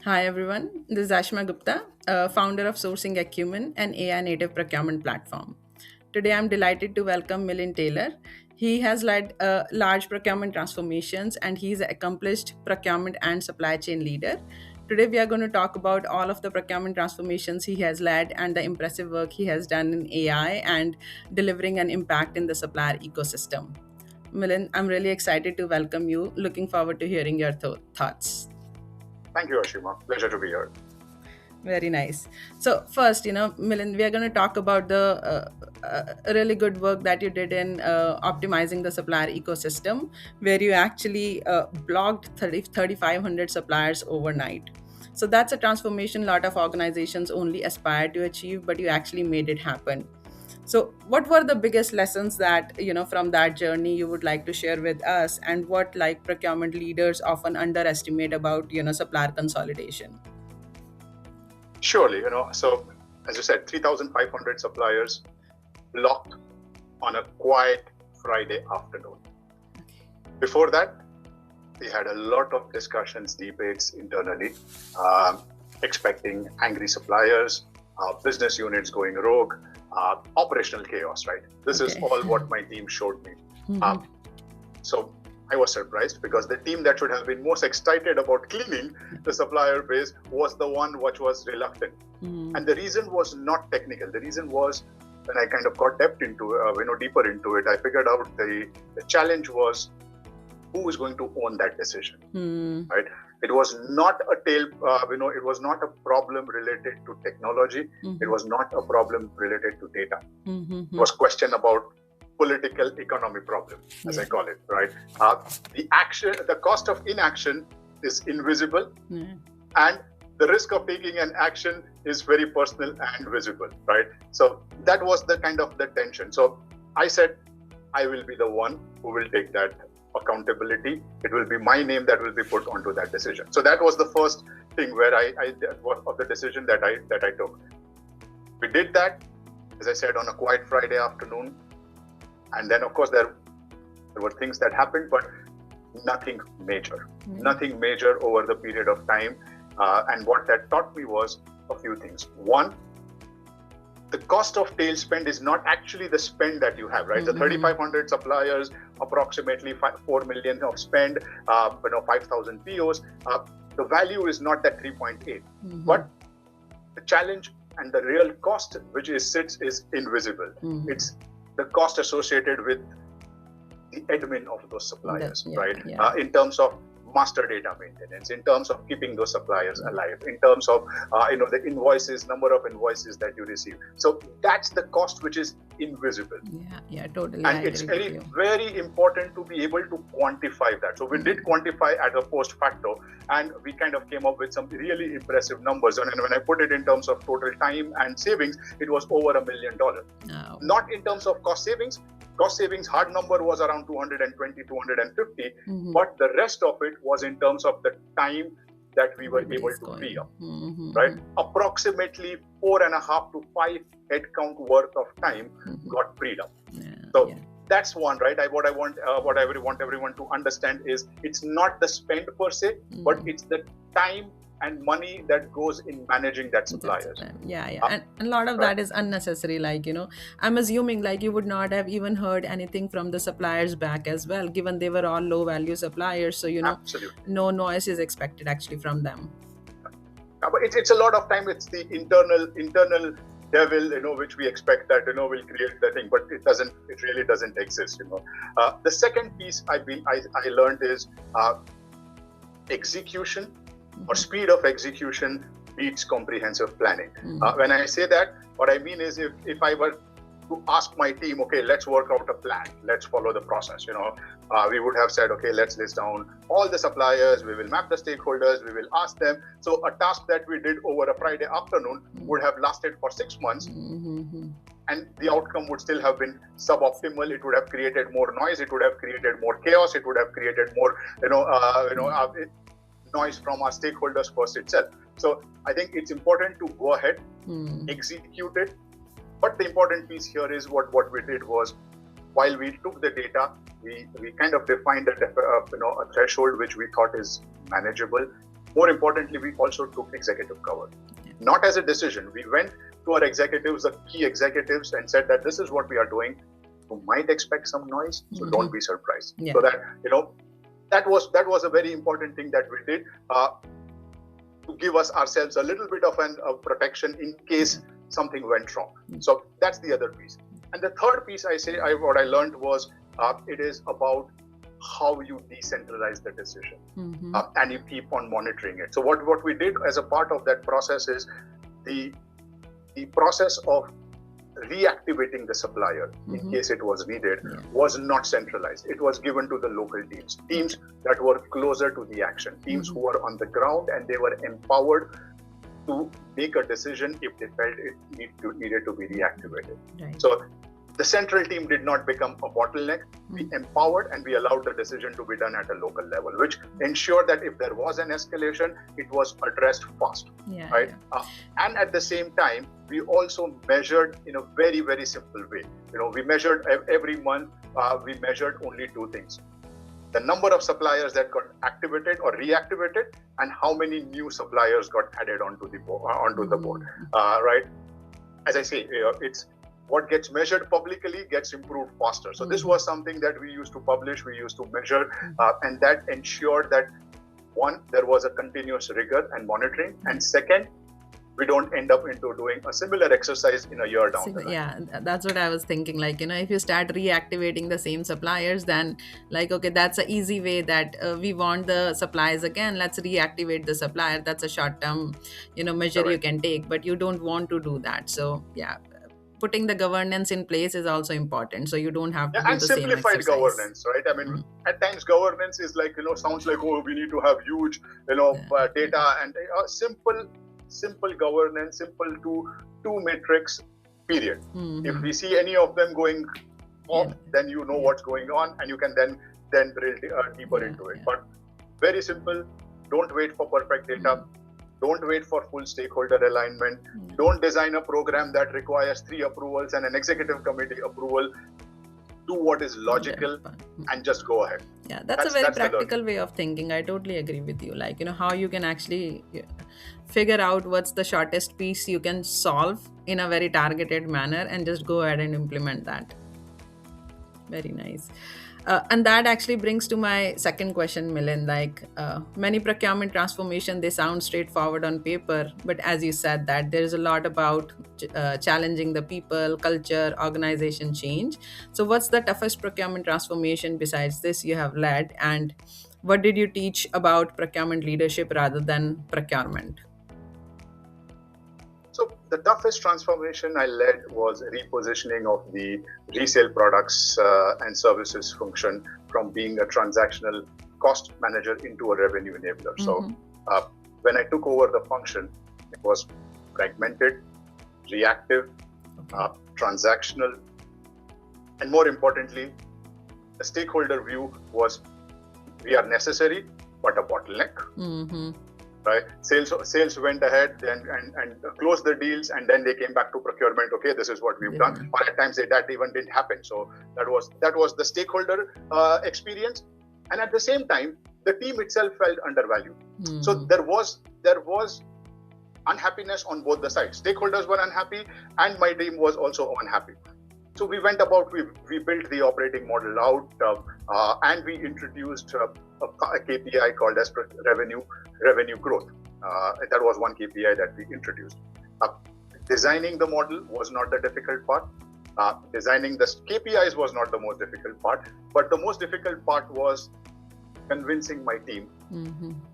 Hi everyone, this is Ashma Gupta, founder of Sourcing Acumen, an AI native procurement platform. Today I'm delighted to welcome Milind Tailor. He has led large procurement transformations and he's an accomplished procurement and supply chain leader. Today we are going to talk about all of the procurement transformations he has led and the impressive work he has done in AI and delivering an impact in the supplier ecosystem. Milind, I'm really excited to welcome you. Looking forward to hearing your thoughts. Thank you, Ashima. Pleasure to be here. Very nice. So first, Milind, we are going to talk about the really good work that you did in optimizing the supplier ecosystem, where you actually blocked 3,500 suppliers overnight. So that's a transformation a lot of organizations only aspire to achieve, but you actually made it happen. So what were the biggest lessons that, from that journey you would like to share with us, and what like procurement leaders often underestimate about, supplier consolidation? Surely, so as you said, 3,500 suppliers blocked on a quiet Friday afternoon. Before that, we had a lot of discussions, debates internally, expecting angry suppliers, business units going rogue, operational chaos, right? This is all what my team showed me. So I was surprised because the team that should have been most excited about cleaning the supplier base was the one which was reluctant. And the reason was not technical. The reason was when I kind of got deeper into it, I figured out the challenge was who is going to own that decision, right? It was not it was not a problem related to technology. It was not a problem related to data. It was question about political economy problem, as I call it, right? The cost of inaction is invisible, and the risk of taking an action is very personal and visible, right? So that was the kind of the tension. So I said, I will be the one who will take that accountability. It will be my name that will be put onto that decision. So that was the first thing where of the decision that I took. We did that, as I said, on a quiet Friday afternoon. And then, of course, there were things that happened, but nothing major. Nothing major over the period of time. And what that taught me was a few things. One, the cost of tail spend is not actually the spend that you have, right? So 3,500 suppliers, approximately 4 million of spend, 5,000 POs. The value is not that 3.8, but the challenge and the real cost which sits is invisible. It's the cost associated with the admin of those suppliers, right? In terms of master data maintenance, in terms of keeping those suppliers alive, in terms of the invoices, number of invoices that you receive. So that's the cost which is invisible. Yeah, totally. And it's very important to be able to quantify that. So we did quantify at a post facto, and we kind of came up with some really impressive numbers. And when I put it in terms of total time and savings, it was over $1 million. Not in terms of cost savings. Cost savings hard number was around 220, 250, but the rest of it was in terms of the time that we were able to free up, right? Approximately 4.5 to 5 headcount worth of time got freed up. That's one, right? What I want everyone to understand is it's not the spend per se, but it's the time and money that goes in managing that suppliers. And a lot of that is unnecessary. I'm assuming you would not have even heard anything from the suppliers back as well, given they were all low value suppliers. So Absolutely. No noise is expected actually from them. But it's a lot of time. It's the internal devil, which we expect that will create the thing, but it really doesn't exist. The second piece I learned is execution or speed of execution beats comprehensive planning. When I say that, what I mean is if I were to ask my team, okay, let's work out a plan, let's follow the process, we would have said, okay, let's list down all the suppliers, we will map the stakeholders, we will ask them. So a task that we did over a Friday afternoon would have lasted for 6 months. And the outcome would still have been suboptimal. It would have created more noise. It would have created more chaos. It would have created more, noise from our stakeholders first itself. So I think it's important to go ahead, execute it. But the important piece here is what we did was, while we took the data, we kind of defined a threshold which we thought is manageable. More importantly, we also took executive cover. Not as a decision. We went to our executives, the key executives, and said that this is what we are doing. You might expect some noise, so don't be surprised. So that, that was a very important thing that we did to give ourselves a little bit of a protection in case something went wrong. So that's the other piece. And the third piece what I learned was it is about how you decentralize the decision and you keep on monitoring it. So what we did as a part of that process is the process of reactivating the supplier in case it was needed was not centralized. It was given to the local teams that were closer to the action, teams who were on the ground, and they were empowered to make a decision if they felt it needed to be reactivated. So the central team did not become a bottleneck. We empowered and we allowed the decision to be done at a local level, which ensured that if there was an escalation, it was addressed fast. And at the same time, we also measured in a very, very simple way. We measured every month, we measured only two things: the number of suppliers that got activated or reactivated, and how many new suppliers got added onto the board. Right? As I say, it's what gets measured publicly gets improved faster. So this was something that we used to publish, we used to measure, and that ensured that, one, there was a continuous rigor and monitoring, and second, we don't end up into doing a similar exercise in a year down the line. Yeah, that's what I was thinking. If you start reactivating the same suppliers, then okay, that's an easy way that we want the suppliers again. Let's reactivate the supplier. That's a short-term, measure you can take, but you don't want to do that. So yeah, putting the governance in place is also important. So you don't have to do the same exercise. And simplified governance, right? I mean, at times governance is sounds like, oh, we need to have huge, data, and simple governance, simple two metrics, period. If we see any of them going off, then you know what's going on, and you can then drill deeper into it. But very simple. Don't wait for perfect data. Don't wait for full stakeholder alignment. Don't design a program that requires 3 approvals and an executive committee approval. Do what is logical and just go ahead. Yeah, that's a very practical way of thinking. I totally agree with you. How you can actually figure out what's the shortest piece you can solve in a very targeted manner and just go ahead and implement that. Very nice. And that actually brings to my second question, Milind. Many procurement transformation, they sound straightforward on paper, but as you said, that there's a lot about challenging the people, culture, organization change. So what's the toughest procurement transformation besides this you have led, and what did you teach about procurement leadership rather than procurement? So the toughest transformation I led was repositioning of the resale products and services function from being a transactional cost manager into a revenue enabler. So when I took over the function, it was fragmented, reactive, transactional, and more importantly, the stakeholder view was we are necessary, but a bottleneck. Right? Sales went ahead and closed the deals, and then they came back to procurement. Okay, this is what we've done. Or at times that even didn't happen. So that was the stakeholder experience, and at the same time, the team itself felt undervalued. So there was unhappiness on both the sides. Stakeholders were unhappy, and my team was also unhappy. So we went about, we built the operating model out, and we introduced a KPI called as revenue growth. That was one KPI that we introduced. Designing the model was not the difficult part. Designing the KPIs was not the most difficult part, but the most difficult part was convincing my team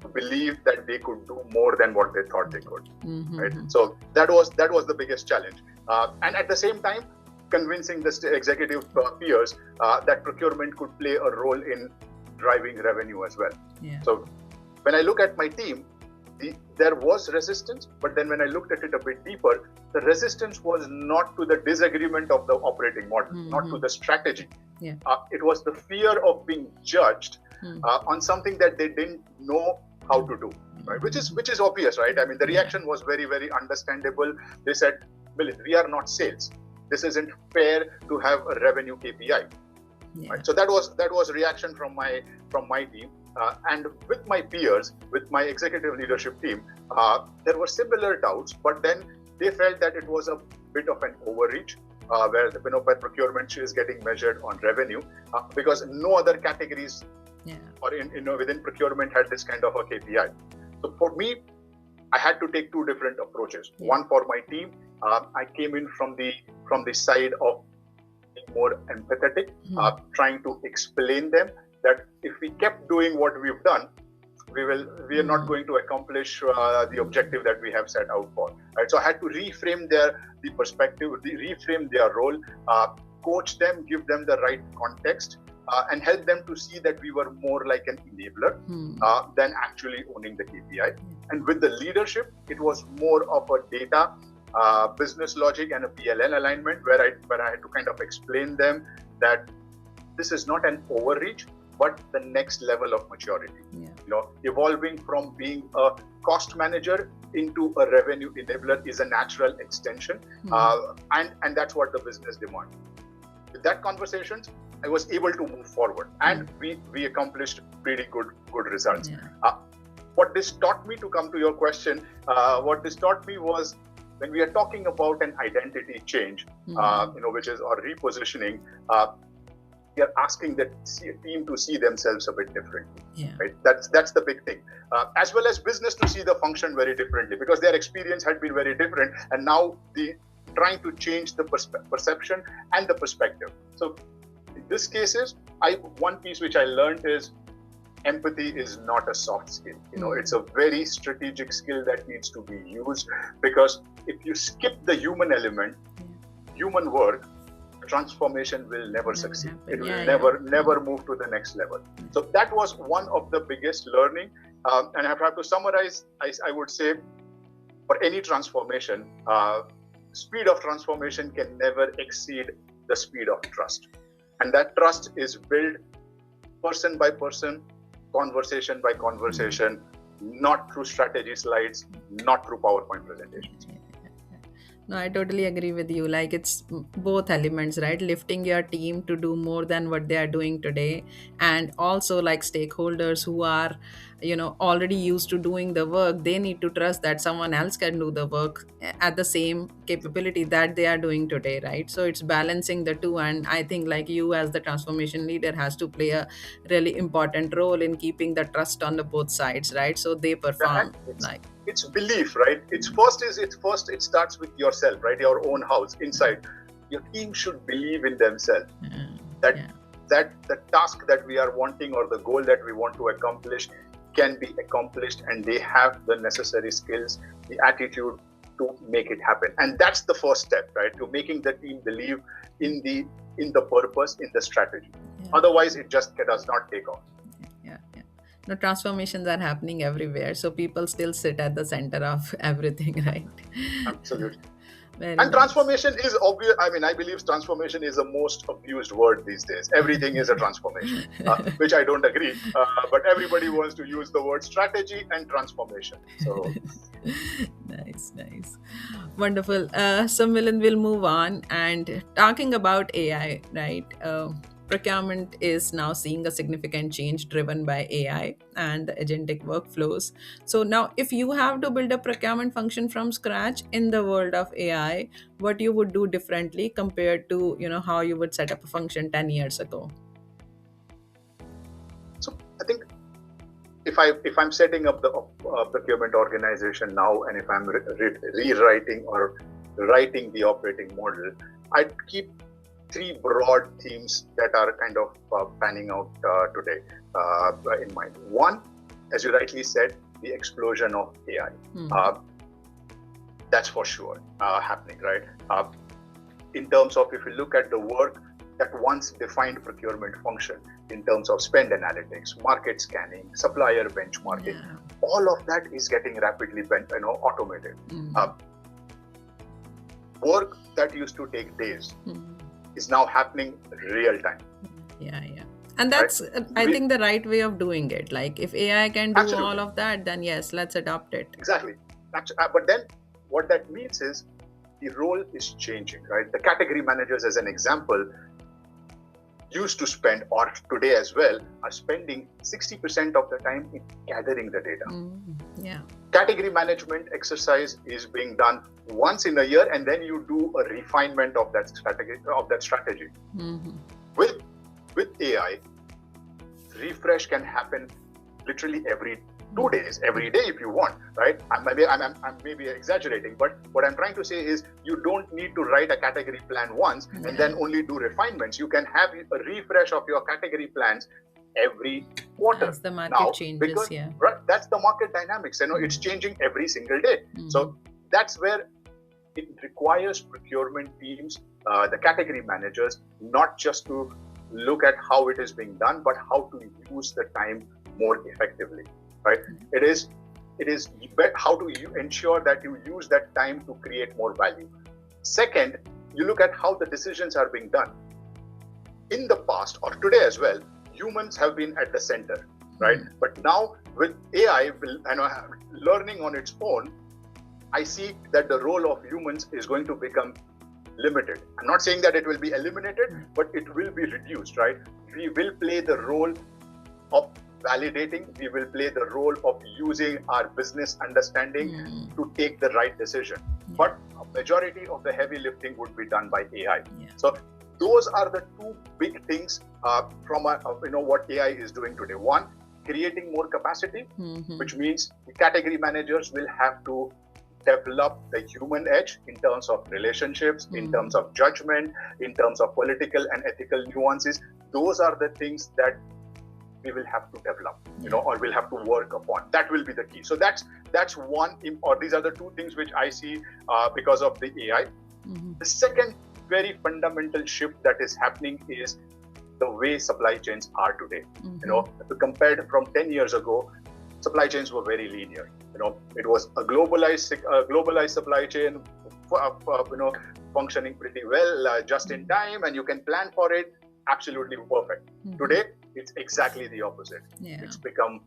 to believe that they could do more than what they thought they could. Right? So that was the biggest challenge. And at the same time, convincing the executive peers that procurement could play a role in driving revenue as well. So when I look at my team, there was resistance, but then when I looked at it a bit deeper, the resistance was not to the disagreement of the operating model, not to the strategy. It was the fear of being judged on something that they didn't know how to do, right? Which is obvious, right? I mean, the reaction was very, very understandable. They said, Milind, we are not sales. This isn't fair to have a revenue KPI. Right? So that was reaction from my team. And with my peers, with my executive leadership team, there were similar doubts, but then they felt that it was a bit of an overreach, where procurement is getting measured on revenue, because no other categories or within procurement had this kind of a KPI. So for me, I had to take two different approaches. One for my team, I came in from the side of being more empathetic, trying to explain them that if we kept doing what we've done, we are not going to accomplish the objective that we have set out for. Right? So I had to reframe the perspective, reframe their role, coach them, give them the right context, and help them to see that we were more like an enabler than actually owning the KPI. And with the leadership, it was more of a data, business logic, and a PLN alignment, where I had to kind of explain them that this is not an overreach, but the next level of maturity. Evolving from being a cost manager into a revenue enabler is a natural extension, and that's what the business demands. With that conversations, I was able to move forward, and we accomplished pretty good results. What this taught me, to come to your question, what this taught me was, when we are talking about an identity change, which is or repositioning, we are asking the team to see themselves a bit differently. Right? That's the big thing, as well as business to see the function very differently, because their experience had been very different, and now trying to change the perception and the perspective. So in this cases, one piece which I learned is empathy is not a soft skill. It's a very strategic skill that needs to be used, because if you skip the human element, human work, transformation will never succeed. It will never move to the next level. So that was one of the biggest learning. And if I have to summarize, I would say, for any transformation, speed of transformation can never exceed the speed of trust. And that trust is built person by person, conversation by conversation, not through strategy slides, not through PowerPoint presentations. No, I totally agree with you. Like, it's both elements, right? Lifting your team to do more than what they are doing today. And also, like, stakeholders who are, already used to doing the work, they need to trust that someone else can do the work at the same capability that they are doing today, right? So it's balancing the two. And I think, like, you as the transformation leader has to play a really important role in keeping the trust on the both sides, right? So they perform. It's belief, right? It starts with yourself, right? Your own house inside. Your team should believe in themselves. That the task that we are wanting, or the goal that we want to accomplish, can be accomplished, and they have the necessary skills, the attitude to make it happen. And that's the first step, right? To making the team believe in the purpose, in the strategy. Otherwise, it just does not take off. No, transformations are happening everywhere, so people still sit at the center of everything, right? Absolutely. And transformation is obvious. I mean, I believe transformation is the most abused word these days. Everything is a transformation, which I don't agree. But everybody wants to use the word strategy and transformation. So nice. Wonderful. So Milind, will move on, and talking about AI, right? Procurement is now seeing a significant change driven by AI and the agentic workflows. So now, if you have to build a procurement function from scratch in the world of AI, what you would do differently compared to how you would set up a function 10 years ago? So I think if I'm setting up the procurement organization now, and if I'm rewriting or writing the operating model, I'd keep three broad themes that are kind of panning out today in mind. One, as you rightly said, the explosion of AI. That's for sure happening, right? In terms of, if you look at the work that once defined procurement function, in terms of spend analytics, market scanning, supplier benchmarking, all of that is getting rapidly automated. Work that used to take days is now happening real time. And that's, I think, the right way of doing it. Like, if AI can do all of that, then yes, let's adopt it. Exactly. But then what that means is the role is changing, right? The category managers, as an example, used to spend, or today as well, are spending 60% of the time in gathering the data. Yeah. Category management exercise is being done once in a year, and then you do a refinement of that strategy. With AI, refresh can happen literally every 2 days, every day if you want, right? I'm maybe exaggerating, but what I'm trying to say is you don't need to write a category plan once and then only do refinements. You can have a refresh of your category plans every quarter. As the market changes, because, right, that's the market dynamics. It's changing every single day. So that's where it requires procurement teams, the category managers, not just to look at how it is being done, but how to use the time more effectively. Right? It is how do you ensure that you use that time to create more value. Second, you look at how the decisions are being done. In the past, or today as well, humans have been at the center, right? But now with AI learning on its own, I see that the role of humans is going to become limited. I'm not saying that it will be eliminated, but it will be reduced, right? We will play the role of validating, we will play the role of using our business understanding to take the right decision. But a majority of the heavy lifting would be done by AI. So those are the two big things from what AI is doing today. One, creating more capacity, which means the category managers will have to develop the human edge in terms of relationships, in terms of judgment, in terms of political and ethical nuances. Those are the things that we will have to develop, or we'll have to work upon. That will be the key. So that's one, or these are the two things which I see because of the AI. The second very fundamental shift that is happening is the way supply chains are today. If you compared from 10 years ago, supply chains were very linear. It was a globalized supply chain, functioning pretty well, just in time, and you can plan for it. Absolutely perfect. Today, it's exactly the opposite. It's become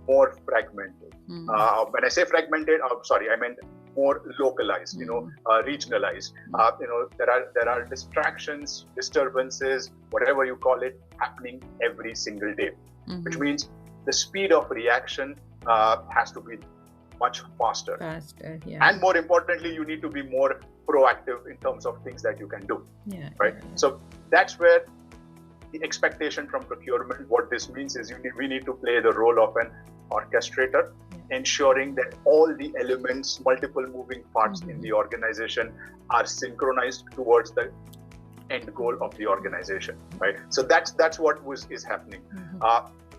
more fragmented. When I say fragmented, I meant more localized, regionalized. There are distractions, disturbances, whatever you call it, happening every single day, which means the speed of reaction has to be much faster. And more importantly, you need to be more proactive in terms of things that you can do. Right? So that's where the expectation from procurement, what this means is we need to play the role of an orchestrator, ensuring that all the elements, multiple moving parts in the organization are synchronized towards the end goal of the organization, right? So that's what is happening.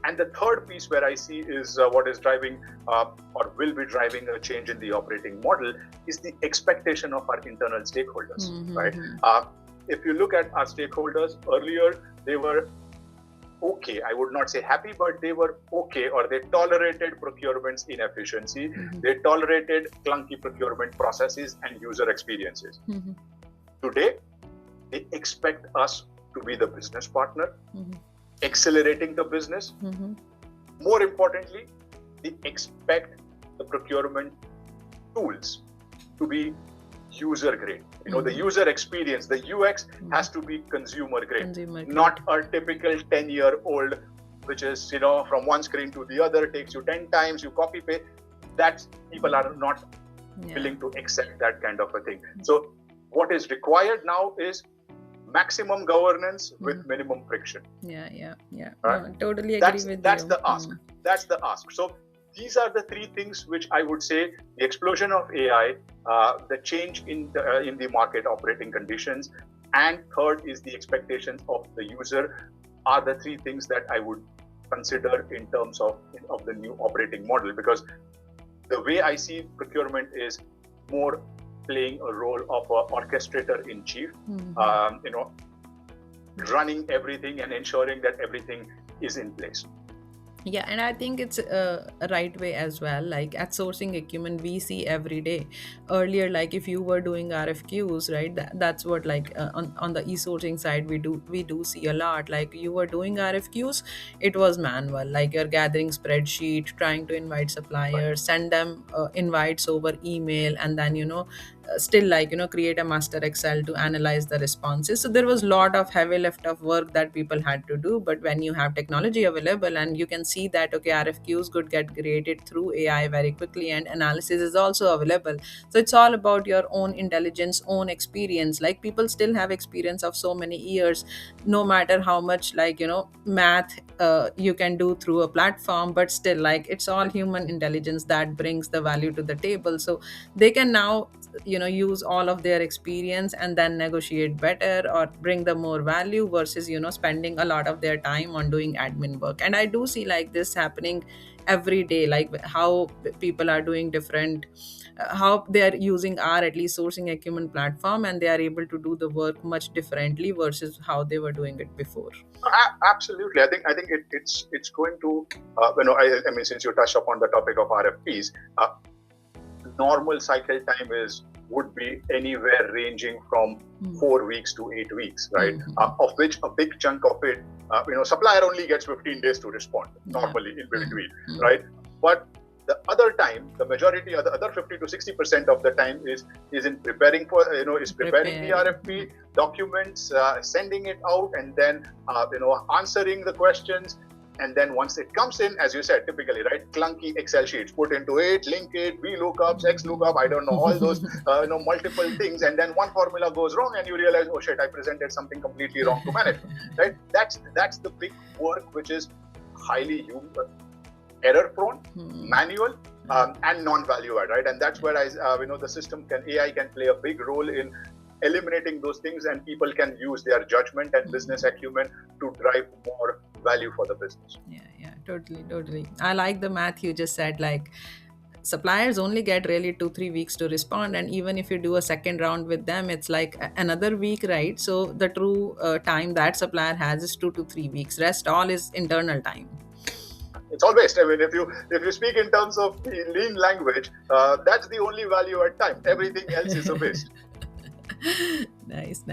And the third piece where I see is what is driving or will be driving a change in the operating model is the expectation of our internal stakeholders, right? If you look at our stakeholders earlier, they were okay. I would not say happy, but they were okay, or they tolerated procurement's inefficiency. They tolerated clunky procurement processes and user experiences. Today, they expect us to be the business partner, accelerating the business. More importantly, they expect the procurement tools to be user grade. The user experience, the UX has to be consumer grade, not a typical 10-year-old, which is, from one screen to the other, takes you 10 times, you copy paste. That people are not willing to accept that kind of a thing. So what is required now is maximum governance with minimum friction. Right? No, totally agree with you. That's the ask. That's the ask. So these are the three things which I would say: the explosion of AI, the change in the market operating conditions, and third is the expectations of the user, are the three things that I would consider in terms of the new operating model. Because the way I see procurement is more playing a role of an orchestrator in chief, running everything and ensuring that everything is in place. Yeah, and I think it's a right way as well. Like at sourcing acumen, we see every day. Earlier, like if you were doing RFQs, right? That's what on the e-sourcing side we do see a lot. Like you were doing RFQs, it was manual. Like you're gathering spreadsheet, trying to invite suppliers, send them invites over email, and then still like create a master Excel to analyze the responses. So there was a lot of heavy lift of work that people had to do. But when you have technology available and you can see that okay, RFQs could get created through AI very quickly, and analysis is also available. So it's all about your own intelligence, own experience. Like people still have experience of so many years, no matter how much like math you can do through a platform, but still like it's all human intelligence that brings the value to the table. So they can now use all of their experience and then negotiate better or bring the more value versus spending a lot of their time on doing admin work. And I do see like this happening every day, like how people are doing different, how they are using our at least sourcing acumen platform, and they are able to do the work much differently versus how they were doing it before. Absolutely. I think it's going to I mean, since you touched upon the topic of RFPs, normal cycle time would be anywhere ranging from 4 weeks to 8 weeks, right? Of which a big chunk of it, supplier only gets 15 days to respond normally in between, right? But the other time, the majority of the other 50 to 60% of the time is in preparing for, preparing the RFP documents, sending it out, and then, answering the questions. And then once it comes in, as you said, typically, right, clunky Excel sheets, put into it, link it, VLOOKUPs, XLOOKUP, I don't know, all those, multiple things. And then one formula goes wrong and you realize, oh shit, I presented something completely wrong to management, right? That's the big work, which is highly error prone, manual, and non-value add, right? And that's where the AI can play a big role in eliminating those things, and people can use their judgment and business acumen to drive more value for the business. Yeah, totally. I like the math you just said, like suppliers only get really 2-3 weeks to respond, and even if you do a second round with them, it's like another week, right? So the true time that supplier has is 2 to 3 weeks. Rest all is internal time. It's all waste. I mean, if you speak in terms of the lean language, that's the only value at time. Everything else is a waste. Nice.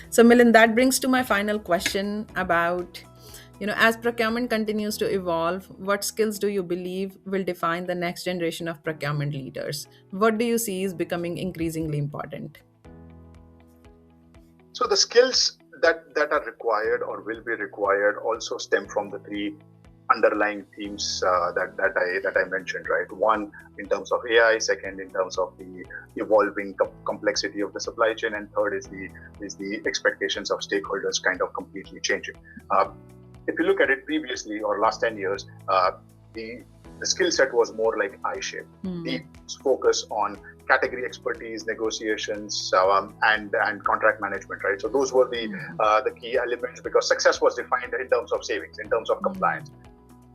So Milind, that brings to my final question about, as procurement continues to evolve, what skills do you believe will define the next generation of procurement leaders? What do you see is becoming increasingly important? So the skills that are required or will be required also stem from the three underlying themes that I mentioned, right? One, in terms of AI; second, in terms of the evolving complexity of the supply chain; and third is the expectations of stakeholders kind of completely changing. If you look at it previously or last 10 years, the skill set was more like I-shaped. Deep focus on category expertise, negotiations, and contract management, right? So those were the key elements, because success was defined in terms of savings, in terms of compliance.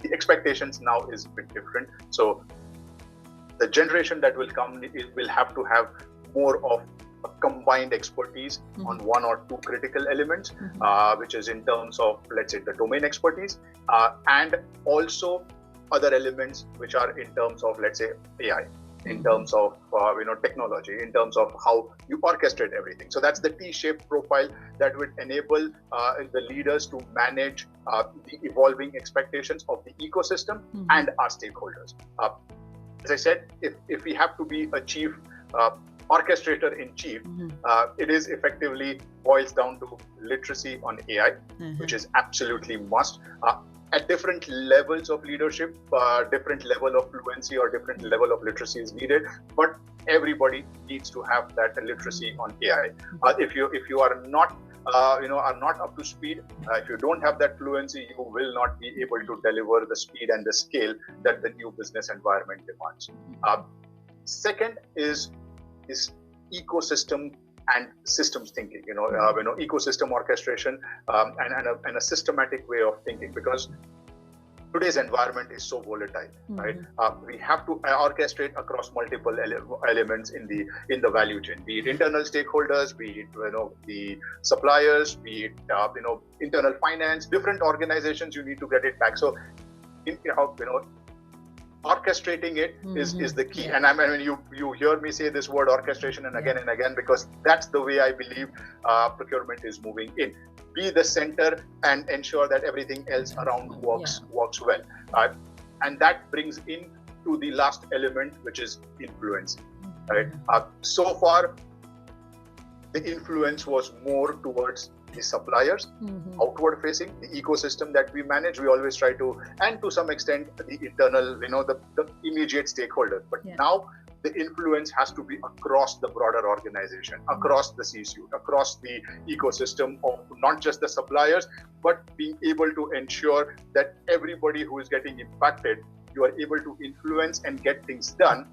The expectations now is a bit different. So the generation that will come will have to have more of a combined expertise on one or two critical elements, which is in terms of, let's say, the domain expertise, and also other elements which are in terms of, let's say, AI, in terms of technology, in terms of how you orchestrate everything. So that's the T-shaped profile that would enable the leaders to manage the evolving expectations of the ecosystem and our stakeholders. As I said, if we have to be a chief orchestrator in chief, it is effectively boils down to literacy on AI, which is absolutely must. At different levels of leadership, different level of fluency or different level of literacy is needed, but everybody needs to have that literacy on AI. If you are not up to speed, if you don't have that fluency, you will not be able to deliver the speed and the scale that the new business environment demands. Second is ecosystem and systems thinking, ecosystem orchestration, and a systematic way of thinking, because today's environment is so volatile, right? We have to orchestrate across multiple elements in the value chain, be it internal stakeholders, be it the suppliers, be it internal finance, different organizations. You need to get it back. So orchestrating it is the key. And I mean, you hear me say this word orchestration and again, because that's the way I believe procurement is moving in. Be the center and ensure that everything else around works well. And that brings in to the last element, which is influence. right? So far, the influence was more towards the suppliers, outward facing, the ecosystem that we manage. We always try to, and to some extent, the internal, the immediate stakeholders. But now the influence has to be across the broader organization, across the C-suite, across the ecosystem of not just the suppliers, but being able to ensure that everybody who is getting impacted, you are able to influence and get things done,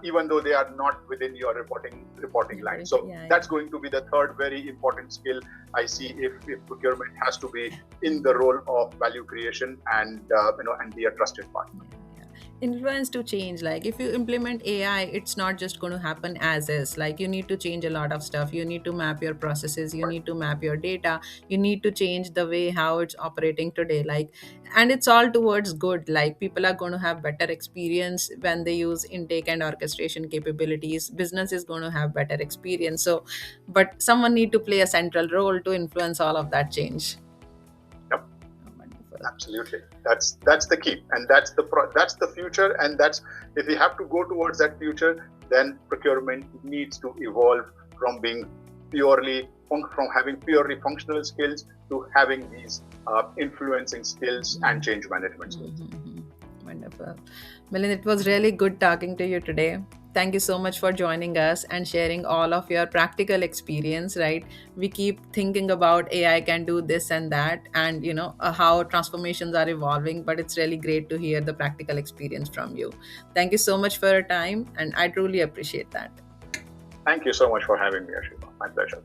even though they are not within your reporting line. So that's going to be the third very important skill I see if procurement has to be in the role of value creation and and be a trusted partner. Influence to change. Like if you implement AI, it's not just going to happen as is. Like you need to change a lot of stuff. You need to map your processes, you need to map your data, you need to change the way how it's operating today. Like, and it's all towards good. Like people are going to have better experience when they use intake and orchestration capabilities. Business is going to have better experience. So but someone need to play a central role to influence all of that change. Yep. Absolutely, that's the key, and that's the future. And that's, if we have to go towards that future, then procurement needs to evolve from being from having purely functional skills to having these influencing skills and change management skills. Wonderful. Milind, it was really good talking to you today. Thank you so much for joining us and sharing all of your practical experience, right? We keep thinking about AI can do this and that, and how transformations are evolving, but it's really great to hear the practical experience from you. Thank you so much for your time, and I truly appreciate that. Thank you so much for having me, Ashima. My pleasure.